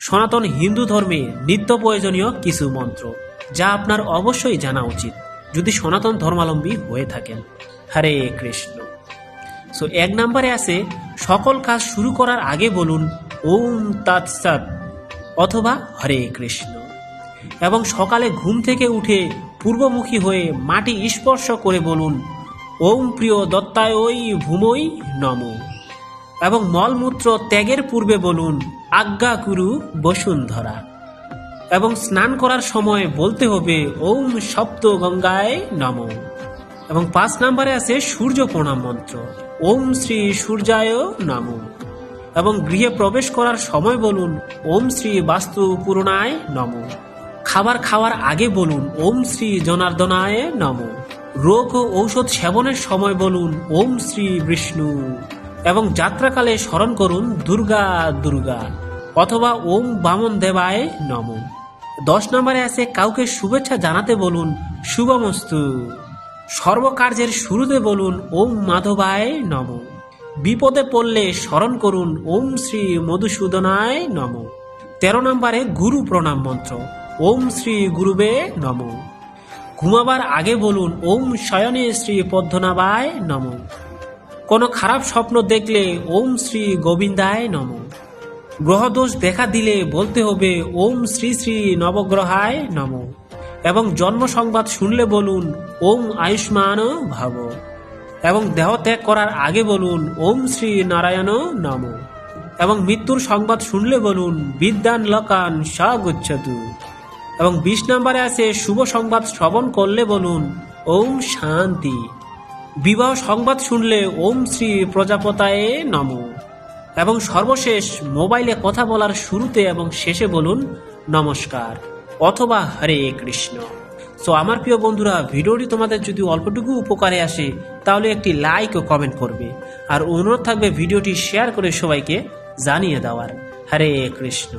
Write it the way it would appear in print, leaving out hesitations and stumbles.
সনাতন হিন্দু ধর্মে নিত্য প্রয়োজনীয় কিছু মন্ত্র, যা আপনার অবশ্যই জানা উচিত যদি সনাতন ধর্মাবলম্বী হয়ে থাকেন। হরে কৃষ্ণ। সো 1 নম্বরে আছে, সকল কাজ শুরু করার আগে বলুন ওম তৎসৎ অথবা হরে কৃষ্ণ। এবং সকালে ঘুম থেকে উঠে পূর্বমুখী হয়ে মাটি স্পর্শ করে বলুন ওম প্রিয় দত্তায় ভূমৈ নমঃ। এবং মলমূত্র ত্যাগের পূর্বে বলুন আজ্ঞা কুরু বসুন্ধরা। এবং স্নান করার সময় বলতে হবে ওম সপ্ত গঙ্গায় নমঃ। এবং 5 নম্বরে আছে সূর্য প্রণাম মন্ত্র, ওম শ্রী সূর্যায় নমঃ। এবং গৃহে প্রবেশ করার সময় বলুন ওম শ্রী বাস্তু পূর্ণায় নমঃ। খাবার খাওয়ার আগে বলুন ওম শ্রী জনার্দনায় নমঃ। রোগ ও ঔষধ সেবনের সময় বলুন ওম শ্রী বিষ্ণু। এবং যাত্রাকালে স্মরণ করুন দুর্গা দুর্গা অথবা ওম বামন দেবায় নমঃ। 10 নম্বরে আছে কাউকে শুভেচ্ছা জানাতে বলুন শুভমস্তু। সর্বকার্যের শুরুতে বলুন ওম মাধবায় নমঃ। বিপদে পড়লে স্মরণ করুন ওম শ্রী মধুসূদনায় নমঃ। 13 নম্বরে গুরু প্রণাম মন্ত্র, ওম শ্রী গুরুবে নমঃ। ঘুমাবার আগে বলুন ওম শয়নে শ্রী পদ্মনাভায় নমঃ। কোনো খারাপ স্বপ্ন দেখলে ওম শ্রী গোবিন্দায় নমঃ। গ্রহদোষ দেখা দিলে বলতে হবে ওম শ্রী শ্রী নবগ্রহায় নমঃ। এবং জন্ম সংবাদ শুনলে বলুন ওম আয়ুষ্মান ভব। এবং দেহ ত্যাগ করার আগে বলুন ওম শ্রী নারায়ণ নমঃ। এবং মৃত্যুর সংবাদ শুনলে বলুন বিদ্যান লকান স্বগচ্ছতু। এবং 20 নম্বরে আছে শুভ সংবাদ শ্রবণ করলে বলুন ওম শান্তি। বিবাহ সংবাদ শুনলে ওম শ্রী প্রজাপতায়ে নমঃ। এবং সর্বশেষ মোবাইলে কথা বলার শুরুতে এবং শেষে বলুন নমস্কার অথবা হরে কৃষ্ণ। সো আমার প্রিয় বন্ধুরা, ভিডিওটি তোমাদের যদি অল্পটুকু উপকারে আসে তাহলে একটি লাইক ও কমেন্ট করবে, আর অনুরোধ থাকবে ভিডিওটি শেয়ার করে সবাইকে জানিয়ে দেওয়ার। হরে কৃষ্ণ।